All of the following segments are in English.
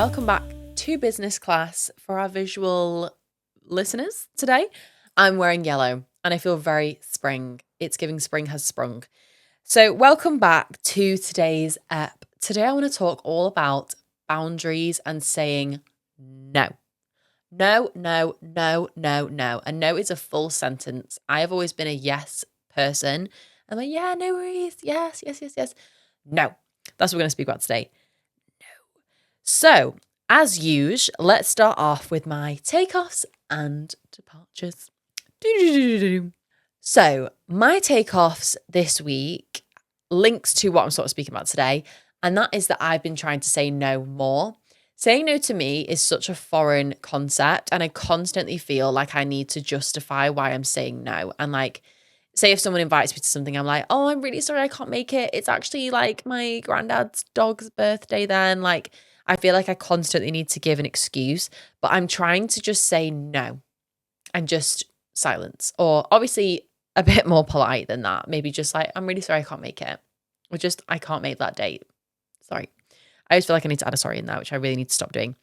welcome back to business class. For our visual listeners today, I'm wearing yellow and I feel very spring. It's giving spring has sprung. So welcome back to today's ep. Today I want to talk all about boundaries and saying no. No, no, no, no, no. And no is a full sentence. I have always been a yes person. I'm like, yeah, no worries. Yes, yes, yes, yes. No. That's what we're going to speak about today. So, as usual, let's start off with my takeoffs and departures. So, my takeoffs this week links to what I'm sort of speaking about today, and that is that I've been trying to say no more. Saying no to me is such a foreign concept, and I constantly feel like I need to justify why I'm saying no. And like, say if someone invites me to something, I'm like, oh, I'm really sorry, I can't make it. It's actually like my granddad's dog's birthday then. Like, I feel like I constantly need to give an excuse, but I'm trying to just say no and just silence. Or obviously a bit more polite than that. Maybe just like, I'm really sorry, I can't make it. Or just, I can't make that date. Sorry. I always feel like I need to add a sorry in there, which I really need to stop doing.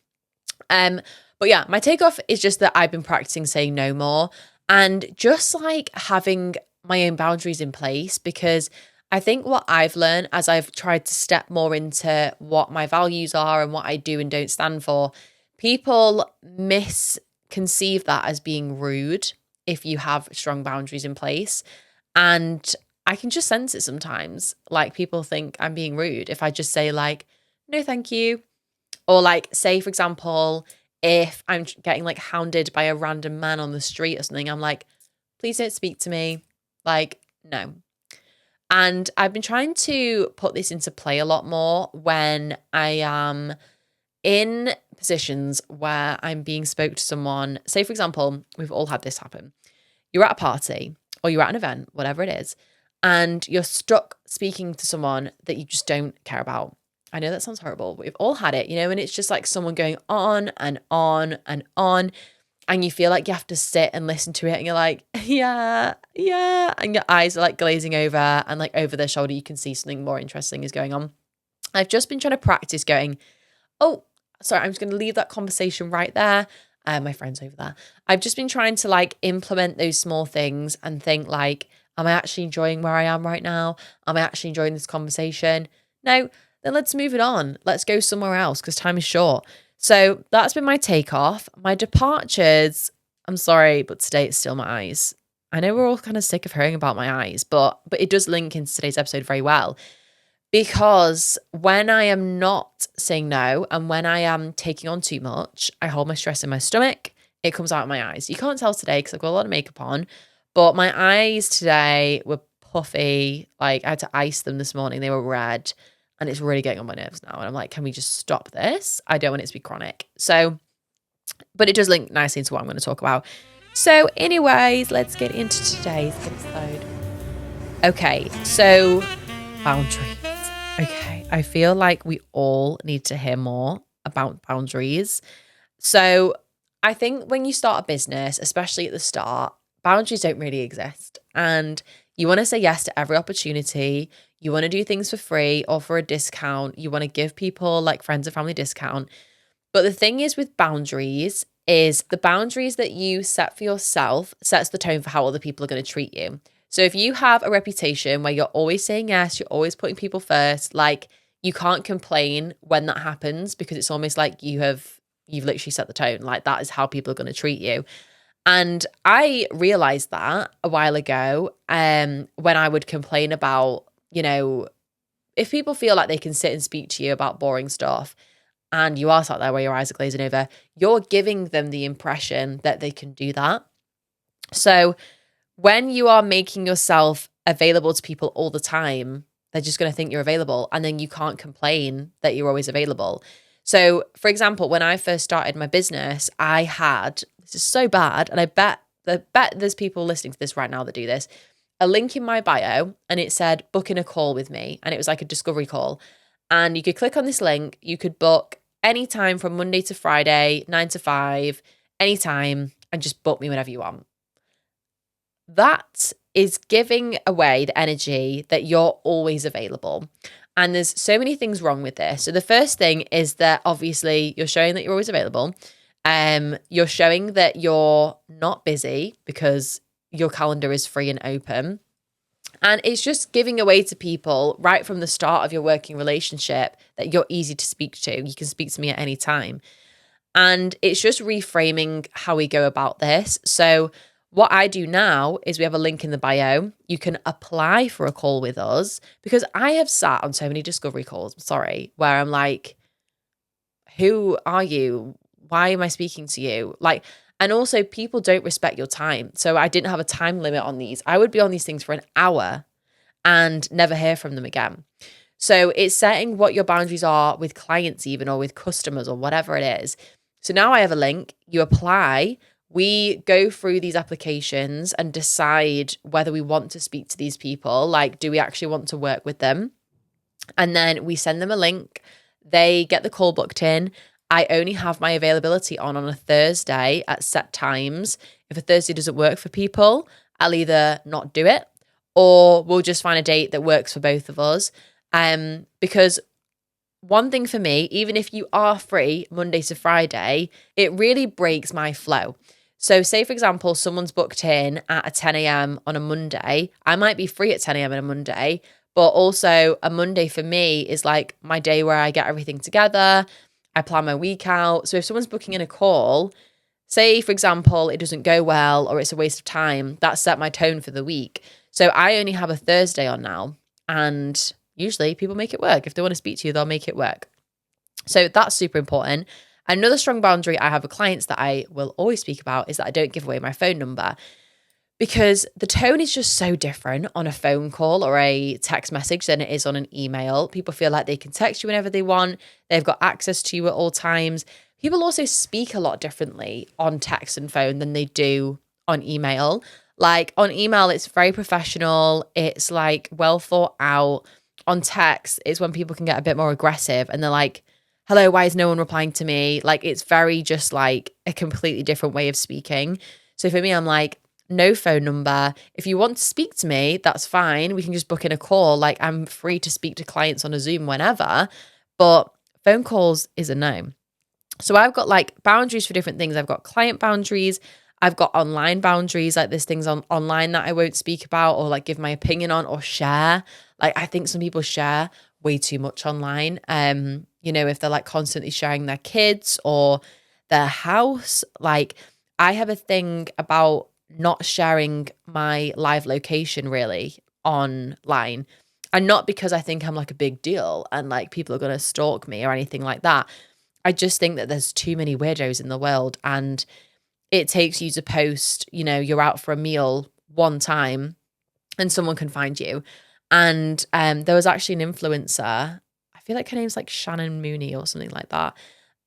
But yeah, my takeoff is just that I've been practicing saying no more and just like having my own boundaries in place, because I think what I've learned as I've tried to step more into what my values are and what I do and don't stand for, people misconceive that as being rude if you have strong boundaries in place. And I can just sense it sometimes. Like people think I'm being rude if I just say like, no, thank you. Or like, say, for example, if I'm getting like hounded by a random man on the street or something, I'm like, please don't speak to me. Like, no. And I've been trying to put this into play a lot more when I am in positions where I'm being spoke to someone. Say, for example, we've all had this happen. You're at a party or you're at an event, whatever it is, and you're stuck speaking to someone that you just don't care about. I know that sounds horrible, but we've all had it, and it's just like someone going on and on and on. And you feel like you have to sit and listen to it and you're like, yeah, yeah. And your eyes are like glazing over and like over their shoulder, you can see something more interesting is going on. I've just been trying to practice going, oh, sorry, I'm just going to leave that conversation right there. My friend's over there. I've just been trying to like implement those small things and think like, am I actually enjoying where I am right now? Am I actually enjoying this conversation? No, then let's move it on. Let's go somewhere else because time is short. So that's been my takeoff. My departures, I'm sorry, but today it's still my eyes. I know we're all kind of sick of hearing about my eyes, but it does link into today's episode very well. Because when I am not saying no and when I am taking on too much, I hold my stress in my stomach. It comes out of my eyes. You can't tell today because I've got a lot of makeup on, but my eyes today were puffy. Like I had to ice them this morning. They were red. And it's really getting on my nerves now. And I'm like, can we just stop this? I don't want it to be chronic. So, but it does link nicely into what I'm going to talk about. So anyways, let's get into today's episode. Okay, so boundaries. Okay, I feel like we all need to hear more about boundaries. So I think when you start a business, especially at the start, boundaries don't really exist. And you want to say yes to every opportunity. You want to do things for free or for a discount. You want to give people like friends and family discount. But the thing is with boundaries is the boundaries that you set for yourself sets the tone for how other people are going to treat you. So if you have a reputation where you're always saying yes, you're always putting people first, like you can't complain when that happens because it's almost like you've literally set the tone. Like that is how people are going to treat you. And I realized that a while ago when I would complain about, if people feel like they can sit and speak to you about boring stuff and you are sat there where your eyes are glazing over, you're giving them the impression that they can do that. So when you are making yourself available to people all the time, they're just going to think you're available and then you can't complain that you're always available. So for example, when I first started my business, I had, this is so bad, and I bet there's people listening to this right now that do this, a link in my bio and it said book in a call with me, and it was like a discovery call, and you could click on this link, you could book anytime from Monday to Friday 9 to 5 anytime, and just book me whenever you want. That is giving away the energy that you're always available. And there's so many things wrong with this. So the first thing is that obviously you're showing that you're always available. You're showing that you're not busy because your calendar is free and open. And it's just giving away to people right from the start of your working relationship that you're easy to speak to. You can speak to me at any time. And it's just reframing how we go about this. So what I do now is we have a link in the bio. You can apply for a call with us, because I have sat on so many discovery calls, where I'm like, who are you? Why am I speaking to you? Like, and also people don't respect your time. So I didn't have a time limit on these. I would be on these things for an hour and never hear from them again. So it's setting what your boundaries are with clients even, or with customers, or whatever it is. So now I have a link, you apply, we go through these applications and decide whether we want to speak to these people. Like, do we actually want to work with them? And then we send them a link. They get the call booked in. I only have my availability on a Thursday at set times. If a Thursday doesn't work for people, I'll either not do it, or we'll just find a date that works for both of us. Because one thing for me, even if you are free Monday to Friday, it really breaks my flow. So say, for example, someone's booked in at a 10 a.m. on a Monday. I might be free at 10 a.m. on a Monday, but also a Monday for me is like my day where I get everything together. I plan my week out. So if someone's booking in a call, say, for example, it doesn't go well or it's a waste of time, that set my tone for the week. So I only have a Thursday on now, and usually people make it work. If they want to speak to you, they'll make it work. So that's super important. Another strong boundary I have with clients that I will always speak about is that I don't give away my phone number, because the tone is just so different on a phone call or a text message than it is on an email. People feel like they can text you whenever they want. They've got access to you at all times. People also speak a lot differently on text and phone than they do on email. Like on email, it's very professional. It's like well thought out. On text, it's when people can get a bit more aggressive and they're like, hello, why is no one replying to me? Like, it's very just like a completely different way of speaking. So for me, I'm like, no phone number. If you want to speak to me, that's fine. We can just book in a call. Like, I'm free to speak to clients on a Zoom whenever, but phone calls is a no. So I've got like boundaries for different things. I've got client boundaries. I've got online boundaries, like there's things online that I won't speak about or like give my opinion on or share. Like, I think some people share way too much online. If they're like constantly sharing their kids or their house. Like, I have a thing about not sharing my live location really online. And not because I think I'm like a big deal and like people are going to stalk me or anything like that. I just think that there's too many weirdos in the world, and it takes you to post, you're out for a meal one time and someone can find you. And there was actually an influencer, I feel like her name's like Shannon Mooney or something like that.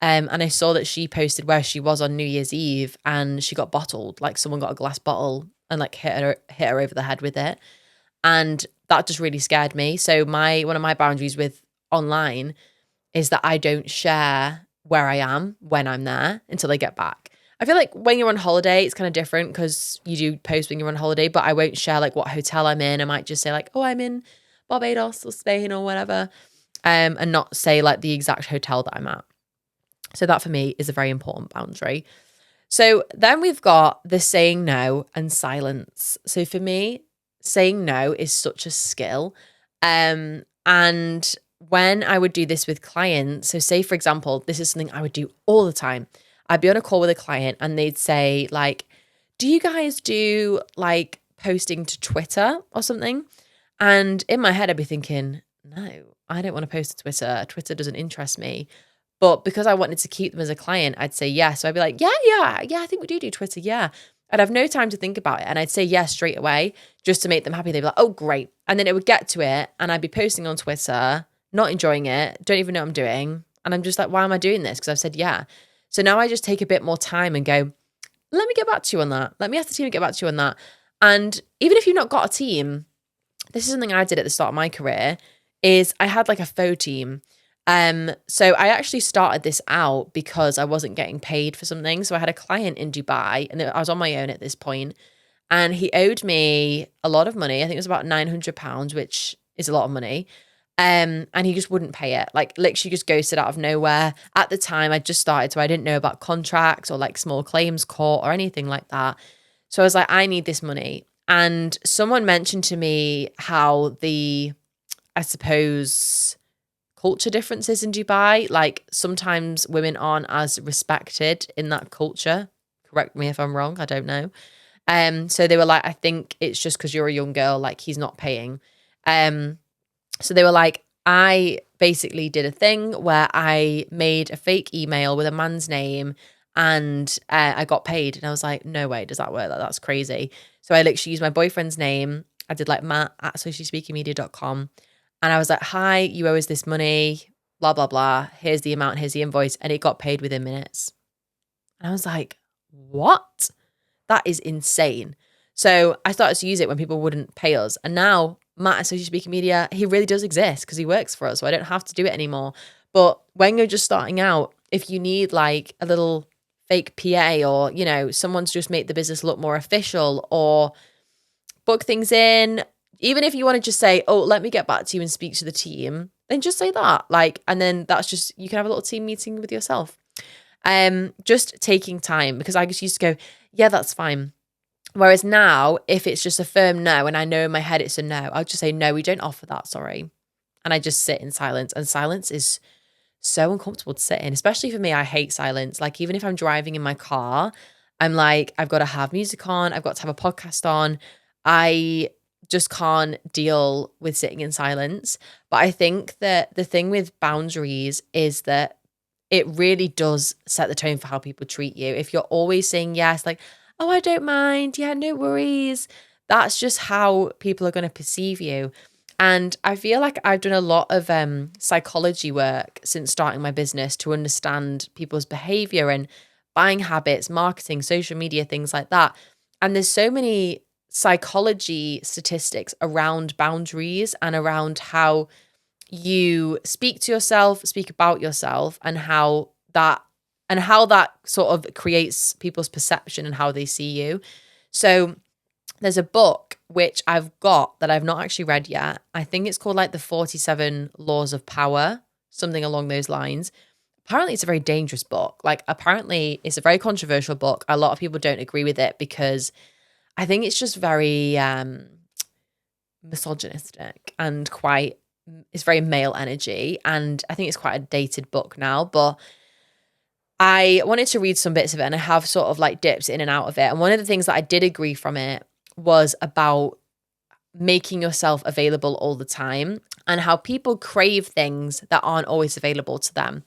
And I saw that she posted where she was on New Year's Eve and she got bottled. Like, someone got a glass bottle and like hit her over the head with it. And that just really scared me. So one of my boundaries with online is that I don't share where I am when I'm there until I get back. I feel like when you're on holiday, it's kind of different because you do post when you're on holiday, but I won't share like what hotel I'm in. I might just say like, oh, I'm in Barbados or Spain or whatever, and not say like the exact hotel that I'm at. So that for me is a very important boundary. So then we've got the saying no and silence. So for me, saying no is such a skill. And when I would do this with clients, so say, for example, this is something I would do all the time. I'd be on a call with a client and they'd say like, do you guys do like posting to Twitter or something? And in my head, I'd be thinking, no, I don't want to post to Twitter. Twitter doesn't interest me. But because I wanted to keep them as a client, I'd say yes. So I'd be like, yeah, I think we do Twitter. Yeah. I'd have no time to think about it. And I'd say yes straight away just to make them happy. They'd be like, oh, great. And then it would get to it and I'd be posting on Twitter, not enjoying it, don't even know what I'm doing. And I'm just like, why am I doing this? Because I've said yeah. So now I just take a bit more time and go, let me get back to you on that. Let me ask the team to get back to you on that. And even if you've not got a team, this is something I did at the start of my career, is I had like a faux team. So I actually started this out because I wasn't getting paid for something. So I had a client in Dubai and I was on my own at this point, and he owed me a lot of money. I think it was about £900, which is a lot of money. And he just wouldn't pay it. Like literally just ghosted out of nowhere. At the time I just started, so I didn't know about contracts or like small claims court or anything like that. So I was like, I need this money. And someone mentioned to me how I suppose, culture differences in Dubai, like sometimes women aren't as respected in that culture. Correct me if I'm wrong, I don't know. So they were like, I think it's just because you're a young girl, like he's not paying. Um, so they were like, I basically did a thing where I made a fake email with a man's name and I got paid. And I was like, no way, does that work? That's crazy. So I literally used my boyfriend's name. I did like Matt at sociallyspeakingmedia.com. And I was like, hi, you owe us this money, blah, blah, blah. Here's the amount, here's the invoice. And it got paid within minutes. And I was like, what? That is insane. So I started to use it when people wouldn't pay us. And now Matt at Social Speaking Media, he really does exist because he works for us. So I don't have to do it anymore. But when you're just starting out, if you need like a little fake PA or, you know, someone to just make the business look more official or book things in, even if you want to just say, oh, let me get back to you and speak to the team, then just say that. Like, and then that's just, you can have a little team meeting with yourself. Just taking time, because I just used to go, yeah, that's fine. Whereas now, if it's just a firm no, and I know in my head it's a no, I'll just say, no, we don't offer that, sorry. And I just sit in silence. And silence is so uncomfortable to sit in, especially for me. I hate silence. Like, even if I'm driving in my car, I'm like, I've got to have music on. I've got to have a podcast on. I just can't deal with sitting in silence. But I think that the thing with boundaries is that it really does set the tone for how people treat you. If you're always saying yes, like, oh, I don't mind. Yeah, no worries. That's just how people are going to perceive you. And I feel like I've done a lot of psychology work since starting my business to understand people's behavior and buying habits, marketing, social media, things like that. And there's so many psychology statistics around boundaries and around how you speak to yourself, speak about yourself, and how that sort of creates people's perception and how they see you. So there's a book which I've got that I've not actually read yet. I think it's called like the 47 Laws of Power, something along those lines. Apparently it's a very dangerous book. Like, apparently it's a very controversial book. A lot of people don't agree with it because I think it's just very misogynistic and it's very male energy. And I think it's quite a dated book now, but I wanted to read some bits of it and I have sort of like dips in and out of it. And one of the things that I did agree from it was about making yourself available all the time and how people crave things that aren't always available to them.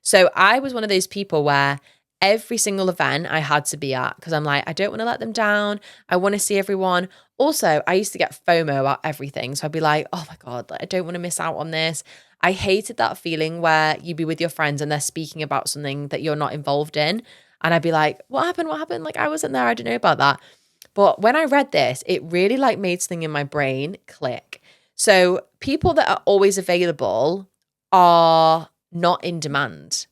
So I was one of those people where every single event I had to be at, because I'm like, I don't want to let them down. I want to see everyone. Also, I used to get FOMO about everything. So I'd be like, oh my God, like, I don't want to miss out on this. I hated that feeling where you'd be with your friends and they're speaking about something that you're not involved in. And I'd be like, what happened? What happened? Like, I wasn't there. I didn't know about that. But when I read this, it really like made something in my brain click. So people that are always available are not in demand,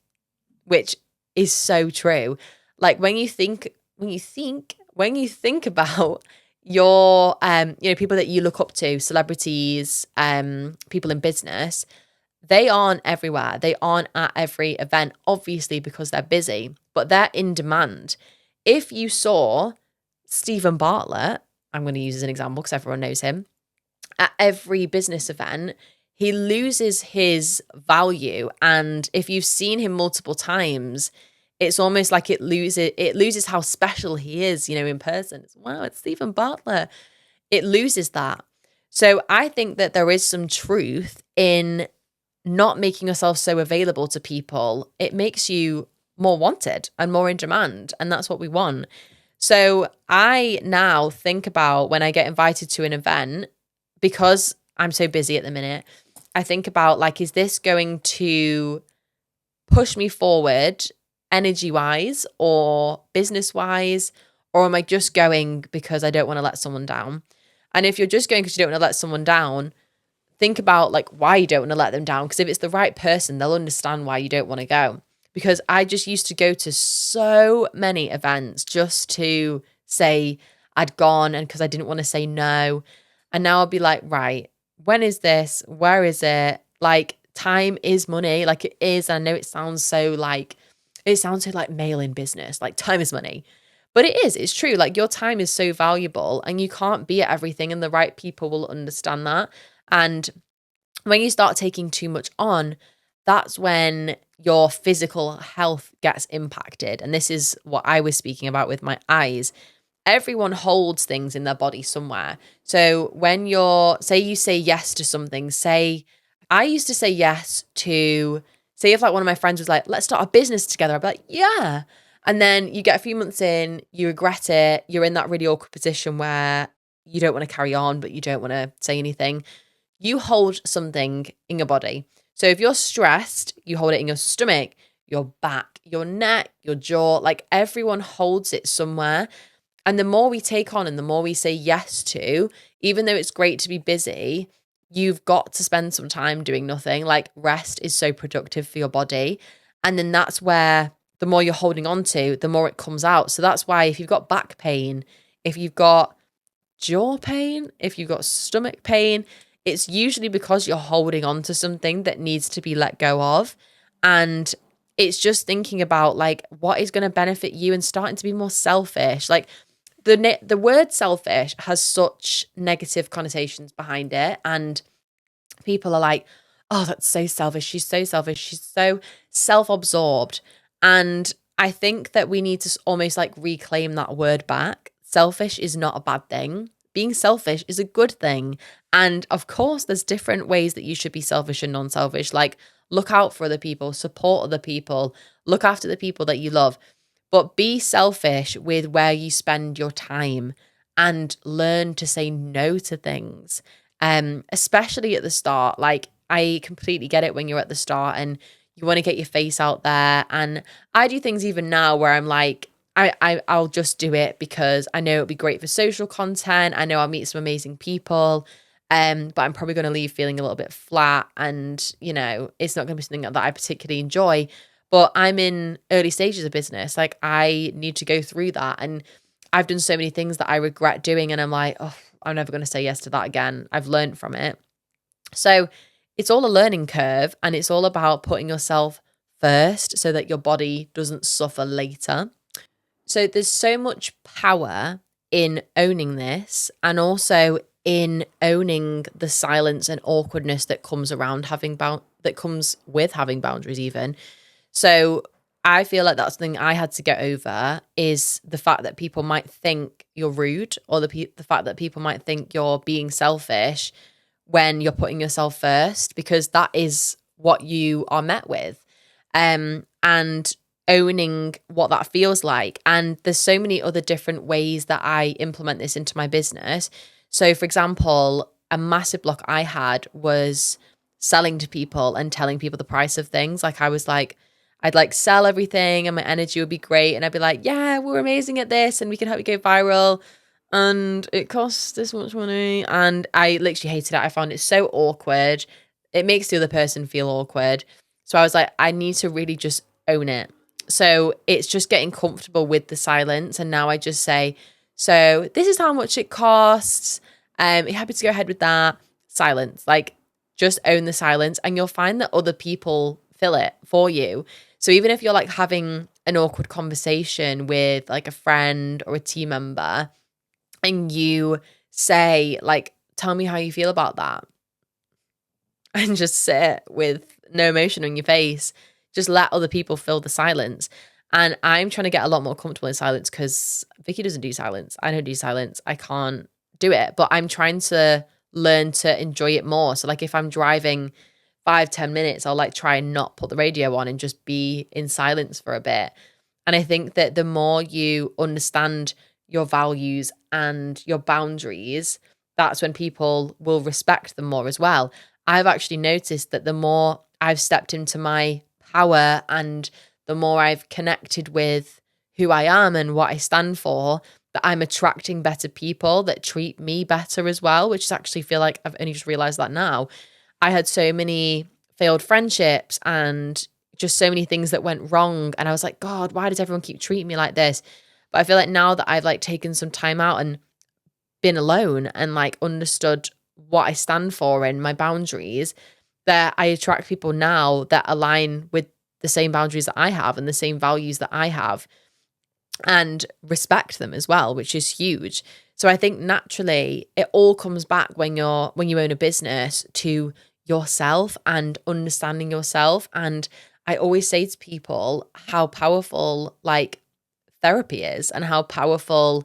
which is so true. Like when you think about your people that you look up to, celebrities, people in business, they aren't everywhere. They aren't at every event, obviously, because they're busy, but they're in demand. If you saw Stephen Bartlett, I'm going to use as an example because everyone knows him, at every business event, he loses his value. And if you've seen him multiple times, it's almost like it loses how special he is, in person. Wow, it's Stephen Bartlett. It loses that. So I think that there is some truth in not making yourself so available to people. It makes you more wanted and more in demand. And that's what we want. So I now think about when I get invited to an event, because I'm so busy at the minute, I think about like, is this going to push me forward energy-wise or business-wise, or am I just going because I don't want to let someone down? And if you're just going because you don't want to let someone down, think about like why you don't want to let them down. Because if it's the right person, they'll understand why you don't want to go. Because I just used to go to so many events just to say I'd gone and because I didn't want to say no. And now I'll be like, right, when is this? Where is it? Like, time is money. Like, it is. I know it sounds so like, mail in business. Like, time is money. But it is. It's true. Like, your time is so valuable and you can't be at everything, and the right people will understand that. And when you start taking too much on, that's when your physical health gets impacted. And this is what I was speaking about with my eyes. Everyone holds things in their body somewhere. So when say you say yes to something, I used to say yes to, say if like one of my friends was like, let's start a business together. I'd be like, yeah. And then you get a few months in, you regret it. You're in that really awkward position where you don't want to carry on, but you don't want to say anything. You hold something in your body. So if you're stressed, you hold it in your stomach, your back, your neck, your jaw, like everyone holds it somewhere. And the more we take on and the more we say yes to, even though it's great to be busy, you've got to spend some time doing nothing. Like, rest is so productive for your body. And then that's where the more you're holding on to, the more it comes out. So that's why if you've got back pain, if you've got jaw pain, if you've got stomach pain, it's usually because you're holding on to something that needs to be let go of. And it's just thinking about like what is going to benefit you and starting to be more selfish. Like, the word selfish has such negative connotations behind it, and people are like, oh, that's so selfish. She's so selfish. She's so self-absorbed. And I think that we need to almost like reclaim that word back. Selfish is not a bad thing. Being selfish is a good thing. And of course, there's different ways that you should be selfish and non-selfish. Like, look out for other people, support other people, look after the people that you love. But be selfish with where you spend your time and learn to say no to things, especially at the start. Like, I completely get it when you're at the start and you want to get your face out there. And I do things even now where I'm like, I'll just do it because I know it'll be great for social content. I know I'll meet some amazing people. But I'm probably going to leave feeling a little bit flat, and, you know, it's not going to be something that I particularly enjoy. But I'm in early stages of business. Like, I need to go through that. And I've done so many things that I regret doing. And I'm like, oh, I'm never going to say yes to that again. I've learned from it. So it's all a learning curve, and it's all about putting yourself first so that your body doesn't suffer later. So there's so much power in owning this, and also in owning the silence and awkwardness that comes around that comes with having boundaries even. So I feel like that's something I had to get over, is the fact that people might think you're rude, or the fact that people might think you're being selfish when you're putting yourself first, because that is what you are met with. And owning what that feels like. And there's so many other different ways that I implement this into my business. So, for example, a massive block I had was selling to people and telling people the price of things. Like, I was like, I'd like sell everything and my energy would be great. And I'd be like, yeah, we're amazing at this and we can help you go viral. And it costs this much money. And I literally hated it. I found it so awkward. It makes the other person feel awkward. So I was like, I need to really just own it. So it's just getting comfortable with the silence. And now I just say, so this is how much it costs. You're happy to go ahead with that. Silence. Like, just own the silence, and you'll find that other people fill it for you. So even if you're like having an awkward conversation with like a friend or a team member, and you say like, tell me how you feel about that, and just sit with no emotion on your face, just let other people fill the silence. And I'm trying to get a lot more comfortable in silence, because Vicky doesn't do silence. I don't do silence. I can't do it, but I'm trying to learn to enjoy it more. So like if I'm driving 5-10 minutes, I'll like try and not put the radio on and just be in silence for a bit. And I think that the more you understand your values and your boundaries, that's when people will respect them more as well. I've actually noticed that the more I've stepped into my power and the more I've connected with who I am and what I stand for, that I'm attracting better people that treat me better as well, which is actually feel like I've only just realized that now. I had so many failed friendships and just so many things that went wrong. And I was like, God, why does everyone keep treating me like this? But I feel like now that I've like taken some time out and been alone and like understood what I stand for and my boundaries, that I attract people now that align with the same boundaries that I have and the same values that I have, and respect them as well, which is huge. So I think naturally it all comes back when you own a business to yourself and understanding yourself. And I always say to people how powerful like therapy is and how powerful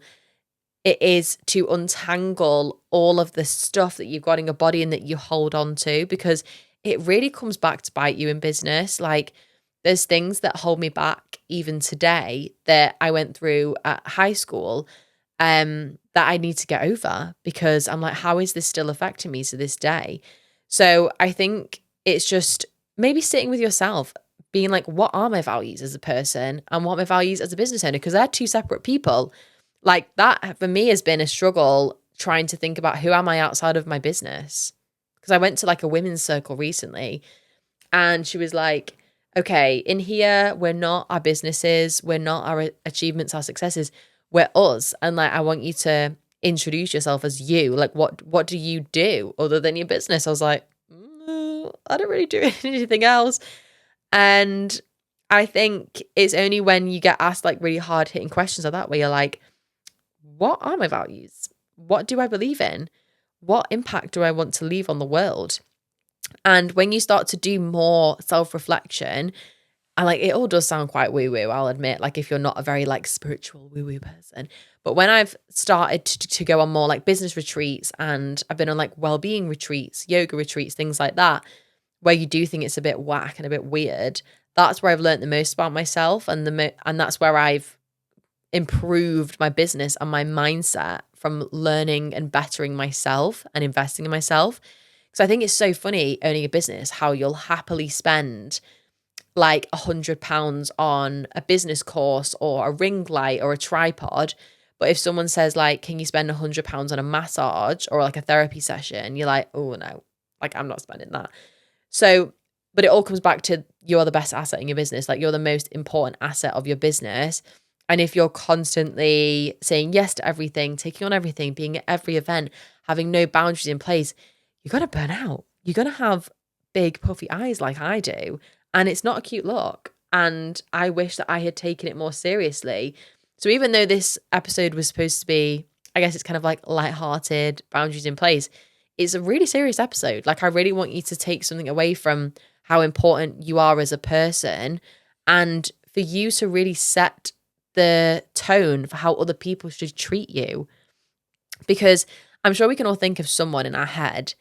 it is to untangle all of the stuff that you've got in your body and that you hold on to, because it really comes back to bite you in business. Like, there's things that hold me back even today that I went through at high school that I need to get over, because I'm like, how is this still affecting me to this day? So I think it's just maybe sitting with yourself, being like, what are my values as a person and what are my values as a business owner? Because they're two separate people. Like, that for me has been a struggle, trying to think about who am I outside of my business. Because I went to like a women's circle recently, and she was like, okay, in here, we're not our businesses, we're not our achievements, our successes, we're us. And like, I want you to introduce yourself as you. Like, what do you do other than your business? I was like, I don't really do anything else. And I think it's only when you get asked like really hard hitting questions like that, where you're like, what are my values? What do I believe in? What impact do I want to leave on the world? And when you start to do more self-reflection, and like, it all does sound quite woo-woo, I'll admit, like if you're not a very like spiritual woo-woo person. But when I've started to go on more like business retreats, and I've been on like well-being retreats, yoga retreats, things like that, where you do think it's a bit whack and a bit weird, that's where I've learned the most about myself, and and that's where I've improved my business and my mindset from learning and bettering myself and investing in myself. So I think it's so funny owning a business, how you'll happily spend like £100 on a business course or a ring light or a tripod. But if someone says like, can you spend £100 on a massage or like a therapy session? You're like, oh no, like I'm not spending that. So, but it all comes back to, you're the best asset in your business. Like, you're the most important asset of your business. And if you're constantly saying yes to everything, taking on everything, being at every event, having no boundaries in place, you're going to burn out. You're going to have big puffy eyes like I do. And it's not a cute look. And I wish that I had taken it more seriously. So even though this episode was supposed to be, I guess it's kind of like lighthearted, boundaries in place, it's a really serious episode. Like, I really want you to take something away from how important you are as a person, and for you to really set the tone for how other people should treat you. Because I'm sure we can all think of someone in our head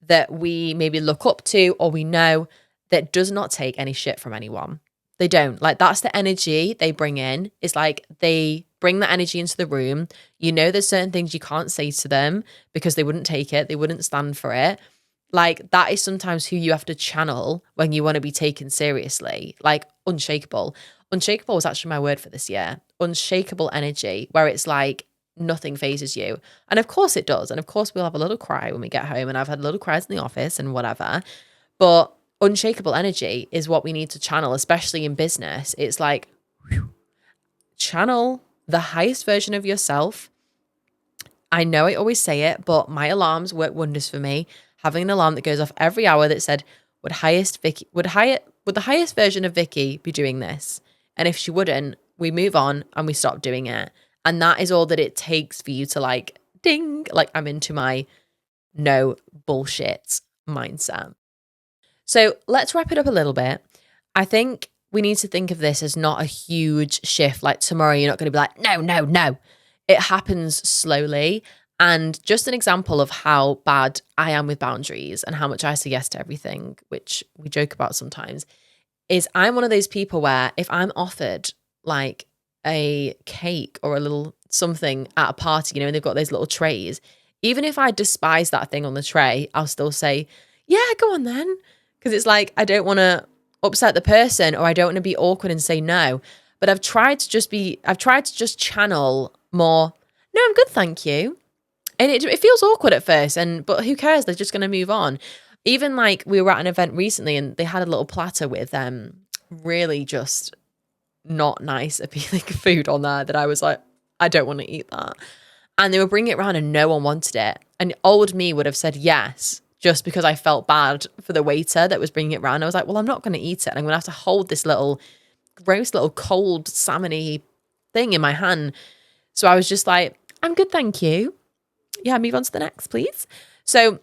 that we maybe look up to or we know that does not take any shit from anyone. They don't. Like, that's the energy they bring in. It's like they bring that energy into the room. You know, there's certain things you can't say to them because they wouldn't take it. They wouldn't stand for it. Like, that is sometimes who you have to channel when you want to be taken seriously. Like, unshakable. Unshakable was actually my word for this year. Unshakable energy, where it's like nothing phases you. And of course it does. And of course we'll have a little cry when we get home. And I've had little cries in the office and whatever. But unshakable energy is what we need to channel, especially in business. It's like, channel the highest version of yourself. I know I always say it, but my alarms work wonders for me. Having an alarm that goes off every hour that said, would the highest version of Vicky be doing this? And if she wouldn't, we move on and we stop doing it. And that is all that it takes for you to like, ding, like I'm into my no bullshit mindset. So let's wrap it up a little bit. I think we need to think of this as not a huge shift. Like, tomorrow you're not going to be like, no. It happens slowly. And just an example of how bad I am with boundaries and how much I say yes to everything, which we joke about sometimes, is I'm one of those people where if I'm offered like a cake or a little something at a party, you know, and they've got those little trays, even if I despise that thing on the tray, I'll still say, yeah, go on then. Because it's like, I don't want to upset the person, or I don't want to be awkward and say no. But I've tried to just channel more, no, I'm good, thank you. And it feels awkward at first, but who cares? They're just going to move on. Even like, we were at an event recently and they had a little platter with really just not nice appealing food on there that I was like, I don't want to eat that. And they were bringing it around and no one wanted it. And old me would have said yes, just because I felt bad for the waiter that was bringing it around. I was like, well, I'm not going to eat it. And I'm going to have to hold this little gross little cold salmon-y thing in my hand. So I was just like, I'm good, thank you. Yeah, move on to the next, please. So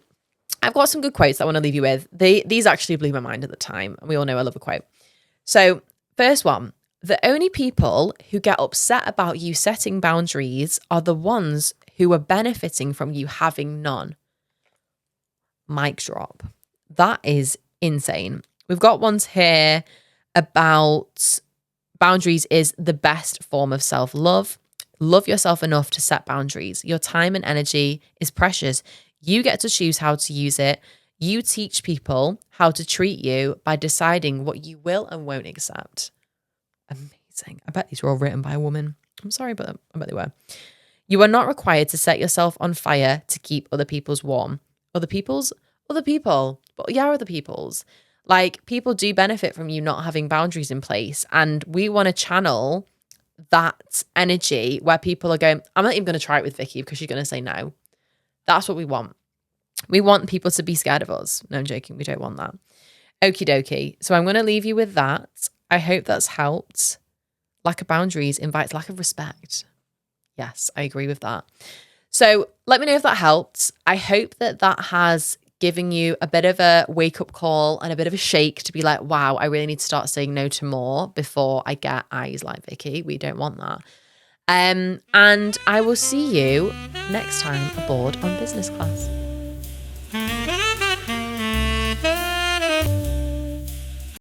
I've got some good quotes that I want to leave you with. These actually blew my mind at the time. And we all know I love a quote. So first one, the only people who get upset about you setting boundaries are the ones who are benefiting from you having none. Mic drop. That is insane. We've got ones here about boundaries is the best form of self-love. Love yourself enough to set boundaries. Your time and energy is precious. You get to choose how to use it. You teach people how to treat you by deciding what you will and won't accept. Amazing. I bet these were all written by a woman. I'm sorry, but I bet they were. You are not required to set yourself on fire to keep other people's warm. Other people's? Other people. But yeah, other people's. Like, people do benefit from you not having boundaries in place. And we want to channel that energy where people are going, I'm not even going to try it with Vicky because she's going to say no. That's what we want. We want people to be scared of us. No, I'm joking. We don't want that. Okie dokie. So I'm going to leave you with that. I hope that's helped. Lack of boundaries invites lack of respect. Yes, I agree with that. So let me know if that helped. I hope that has given you a bit of a wake-up call and a bit of a shake to be like, wow, I really need to start saying no to more before I get eyes like Vicky. We don't want that. And I will see you next time aboard on Business Class.